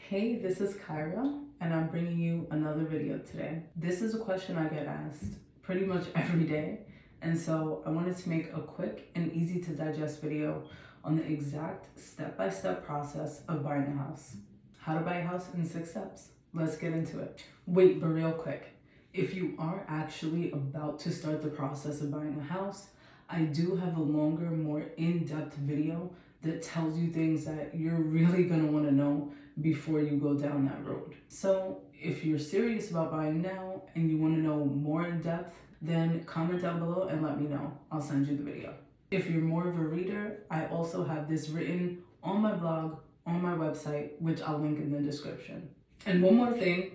Hey, this is Kyra, and I'm bringing you another video today. This is a question I get asked pretty much every day, and so I wanted to make a quick and easy to digest video on the exact step-by-step process of buying a house. How to buy a house in 6 steps. Let's get into it. Wait, but real quick, if you are actually about to start the process of buying a house, I do have a longer, more in-depth video that tells you things that you're really gonna wanna know before you go down that road. So if you're serious about buying now and you wanna know more in depth, then comment down below and let me know. I'll send you the video. If you're more of a reader, I also have this written on my blog, on my website, which I'll link in the description. And one more thing,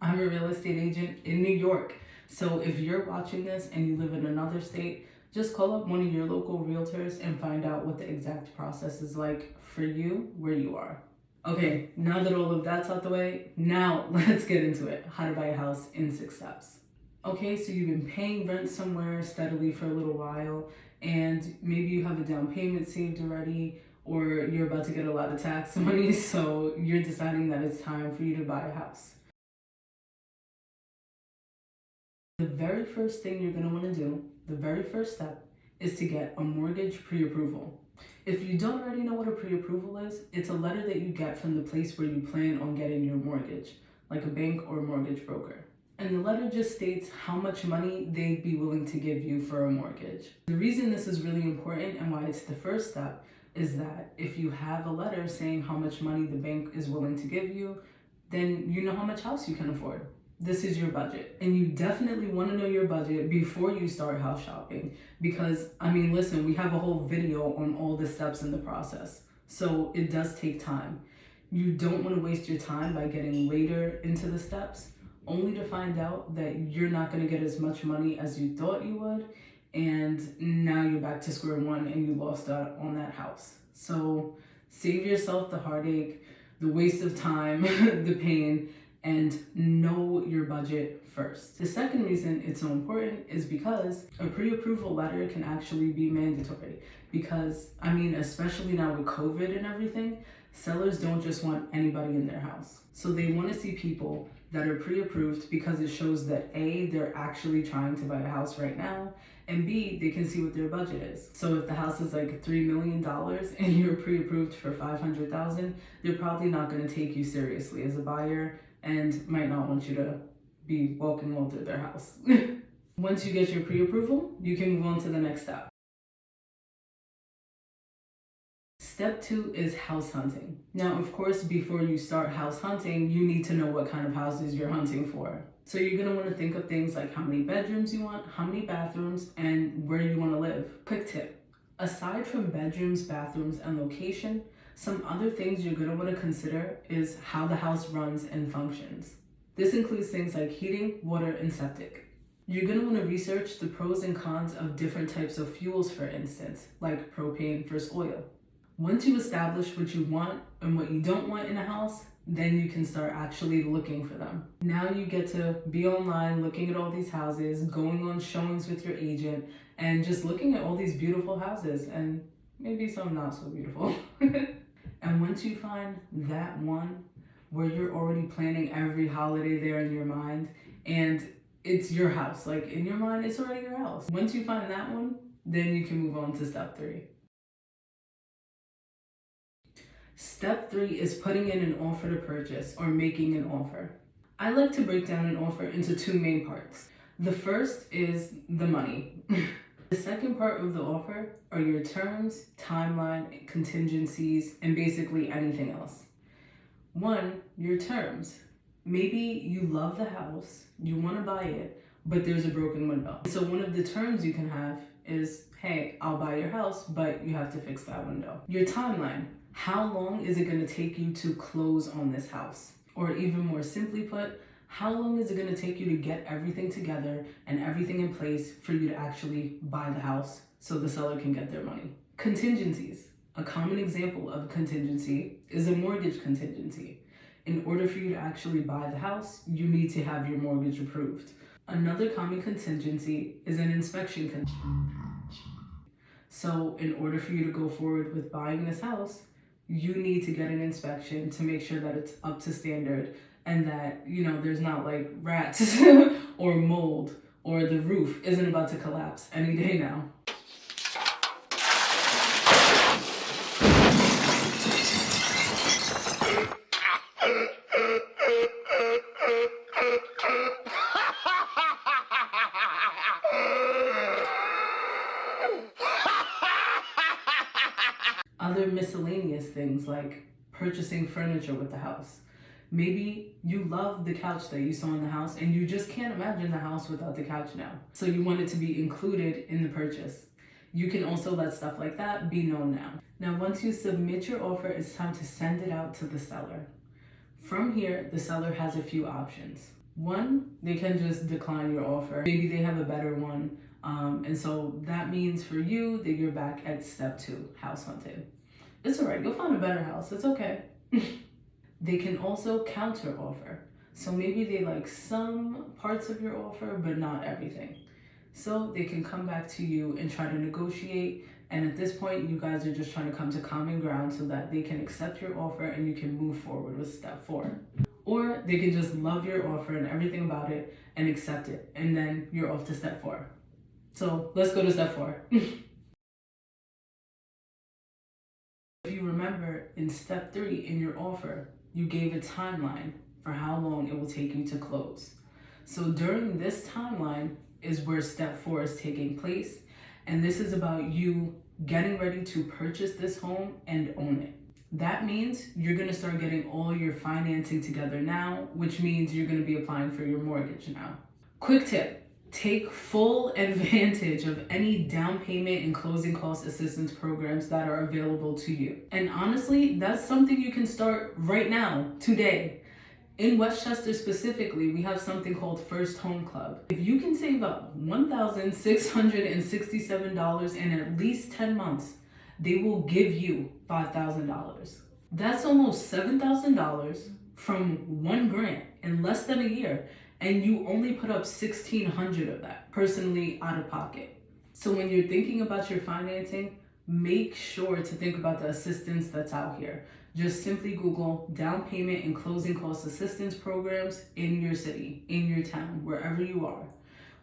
I'm a real estate agent in New York. So if you're watching this and you live in another state, just call up one of your local realtors and find out what the exact process is like for you where you are. Okay, now that all of that's out the way, now let's get into it. How to buy a house in 6 steps. Okay, so you've been paying rent somewhere steadily for a little while, and maybe you have a down payment saved already, or you're about to get a lot of tax money, so you're deciding that it's time for you to buy a house. The very first thing you're gonna wanna do, the very first step, is to get a mortgage pre-approval. If you don't already know what a pre-approval is, it's a letter that you get from the place where you plan on getting your mortgage, like a bank or mortgage broker. And the letter just states how much money they'd be willing to give you for a mortgage. The reason this is really important and why it's the first step is that if you have a letter saying how much money the bank is willing to give you, then you know how much house you can afford. This is your budget. And you definitely want to know your budget before you start house shopping because, I mean, listen, we have a whole video on all the steps in the process. So it does take time. You don't want to waste your time by getting later into the steps only to find out that you're not going to get as much money as you thought you would. And now you're back to square one and you lost out on that house. So save yourself the heartache, the waste of time, the pain, and know your budget first. The second reason it's so important is because a pre-approval letter can actually be mandatory because, I mean, especially now with COVID and everything, sellers don't just want anybody in their house. So they want to see people that are pre-approved because it shows that A, they're actually trying to buy a house right now, and B, they can see what their budget is. So if the house is like $3 million and you're pre-approved for $500,000, they're probably not going to take you seriously as a buyer and might not want you to be walking all through their house. Once you get your pre-approval, you can move on to the next step. Step 2 is house hunting. Now, of course, before you start house hunting, you need to know what kind of houses you're hunting for. So you're gonna wanna think of things like how many bedrooms you want, how many bathrooms, and where you wanna live. Quick tip, aside from bedrooms, bathrooms, and location, some other things you're gonna wanna consider is how the house runs and functions. This includes things like heating, water, and septic. You're gonna wanna research the pros and cons of different types of fuels, for instance, like propane versus oil. Once you establish what you want and what you don't want in a house, then you can start actually looking for them. Now you get to be online looking at all these houses, going on showings with your agent, and just looking at all these beautiful houses and maybe some not so beautiful. And once you find that one where you're already planning every holiday there in your mind and it's your house, like in your mind, it's already your house. Once you find that one, then you can move on to step 3. Step 3 is putting in an offer to purchase or making an offer. I like to break down an offer into 2 main parts. The first is the money. The second part of the offer are your terms, timeline, contingencies, and basically anything else. 1, your terms. Maybe you love the house, you want to buy it, but there's a broken window. So one of the terms you can have is, hey, I'll buy your house, but you have to fix that window. Your timeline. How long is it going to take you to close on this house? Or even more simply put, how long is it going to take you to get everything together and everything in place for you to actually buy the house so the seller can get their money? Contingencies. A common example of a contingency is a mortgage contingency. In order for you to actually buy the house, you need to have your mortgage approved. Another common contingency is an inspection contingency. So in order for you to go forward with buying this house, you need to get an inspection to make sure that it's up to standard and that, there's not like rats or mold or the roof isn't about to collapse any day now. Other miscellaneous things like purchasing furniture with the house. Maybe you love the couch that you saw in the house and you just can't imagine the house without the couch now. So you want it to be included in the purchase. You can also let stuff like that be known now. Now, once you submit your offer, it's time to send it out to the seller. From here, the seller has a few options. One, they can just decline your offer. Maybe they have a better one. And so that means for you that you're back at step 2, house hunting. It's all right, you'll find a better house, it's okay. They can also counter offer. So maybe they like some parts of your offer, but not everything. So they can come back to you and try to negotiate. And at this point, you guys are just trying to come to common ground so that they can accept your offer and you can move forward with step 4. Or they can just love your offer and everything about it and accept it. And then you're off to step 4. So let's go to step 4. If you remember, in step 3 in your offer, you gave a timeline for how long it will take you to close. So during this timeline is where step 4 is taking place. And this is about you getting ready to purchase this home and own it. That means you're gonna start getting all your financing together now, which means you're gonna be applying for your mortgage now. Quick tip. Take full advantage of any down payment and closing cost assistance programs that are available to you. And honestly, that's something you can start right now, today. In Westchester specifically, we have something called First Home Club. If you can save up $1,667 in at least 10 months, they will give you $5,000. That's almost $7,000 from one grant in less than a year. And you only put up $1,600 of that personally out of pocket. So when you're thinking about your financing, make sure to think about the assistance that's out here. Just simply Google down payment and closing cost assistance programs in your city, in your town, wherever you are.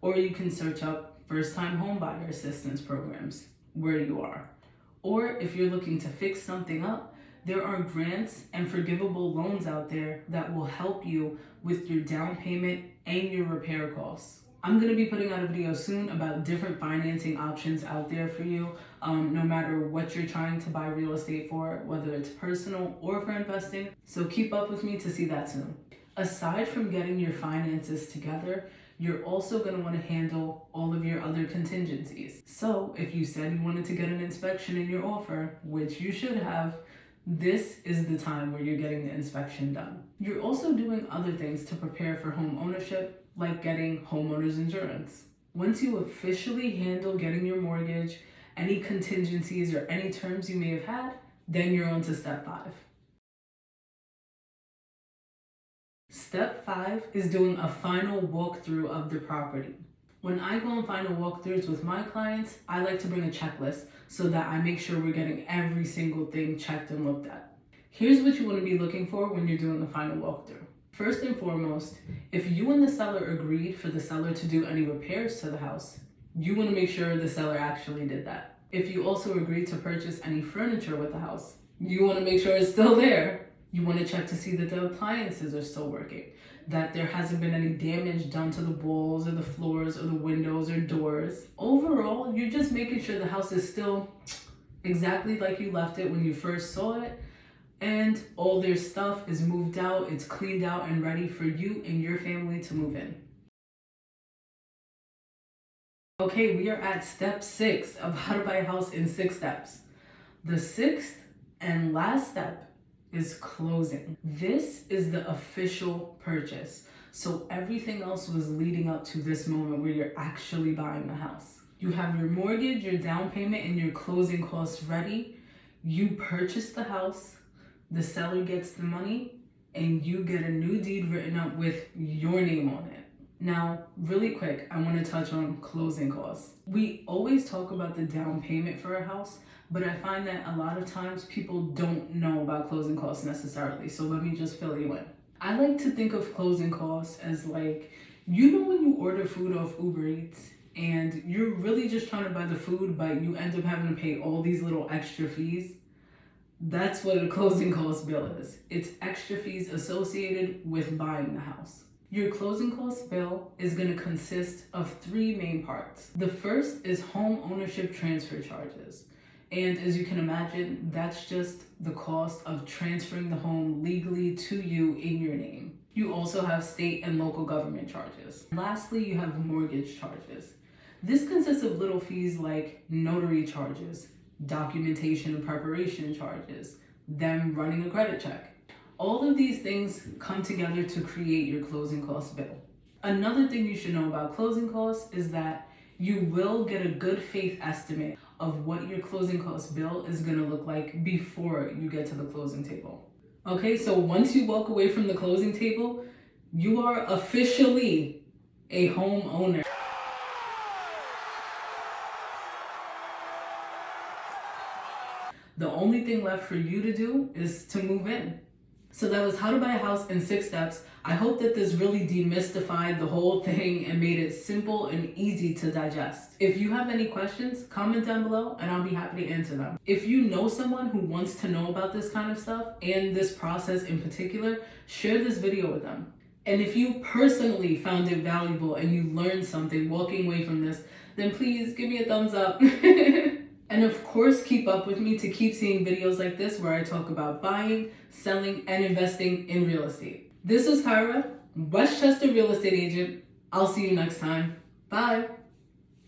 Or you can search up first-time home buyer assistance programs where you are. Or if you're looking to fix something up, there are grants and forgivable loans out there that will help you with your down payment and your repair costs. I'm gonna be putting out a video soon about different financing options out there for you, no matter what you're trying to buy real estate for, whether it's personal or for investing. So keep up with me to see that soon. Aside from getting your finances together, you're also going to want to handle all of your other contingencies. So if you said you wanted to get an inspection in your offer, which you should have, this is the time where you're getting the inspection done. You're also doing other things to prepare for home ownership, like getting homeowner's insurance. Once you officially handle getting your mortgage, any contingencies or any terms you may have had, then you're on to step 5. Step 5 is doing a final walkthrough of the property. When I go on final walkthroughs with my clients, I like to bring a checklist so that I make sure we're getting every single thing checked and looked at. Here's what you want to be looking for when you're doing a final walkthrough. First and foremost, if you and the seller agreed for the seller to do any repairs to the house, you want to make sure the seller actually did that. If you also agreed to purchase any furniture with the house, you want to make sure it's still there. You want to check to see that the appliances are still working, that there hasn't been any damage done to the walls or the floors or the windows or doors. Overall, you're just making sure the house is still exactly like you left it when you first saw it, and all their stuff is moved out, it's cleaned out and ready for you and your family to move in. Okay, we are at step 6 of how to buy a house in 6 steps. The 6th and last step is closing. This is the official purchase. So everything else was leading up to this moment where you're actually buying the house. You have your mortgage, your down payment, and your closing costs ready. You purchase the house, the seller gets the money, and you get a new deed written up with your name on it. Now, really quick, I want to touch on closing costs. We always talk about the down payment for a house, but I find that a lot of times people don't know about closing costs necessarily. So let me just fill you in. I like to think of closing costs as like, you know, when you order food off Uber Eats and you're really just trying to buy the food, but you end up having to pay all these little extra fees. That's what a closing cost bill is. It's extra fees associated with buying the house. Your closing cost bill is going to consist of 3 main parts. The first is home ownership transfer charges. And as you can imagine, that's just the cost of transferring the home legally to you in your name. You also have state and local government charges. Lastly, you have mortgage charges. This consists of little fees like notary charges, documentation and preparation charges, them running a credit check. All of these things come together to create your closing cost bill. Another thing you should know about closing costs is that you will get a good faith estimate of what your closing cost bill is going to look like before you get to the closing table. Okay, so once you walk away from the closing table, you are officially a homeowner. The only thing left for you to do is to move in. So that was how to buy a house in 6 steps. I hope that this really demystified the whole thing and made it simple and easy to digest. If you have any questions, comment down below and I'll be happy to answer them. If you know someone who wants to know about this kind of stuff and this process in particular, share this video with them. And if you personally found it valuable and you learned something walking away from this, then please give me a thumbs up. And of course, keep up with me to keep seeing videos like this where I talk about buying, selling, and investing in real estate. This was Kyra, Westchester real estate agent. I'll see you next time. Bye.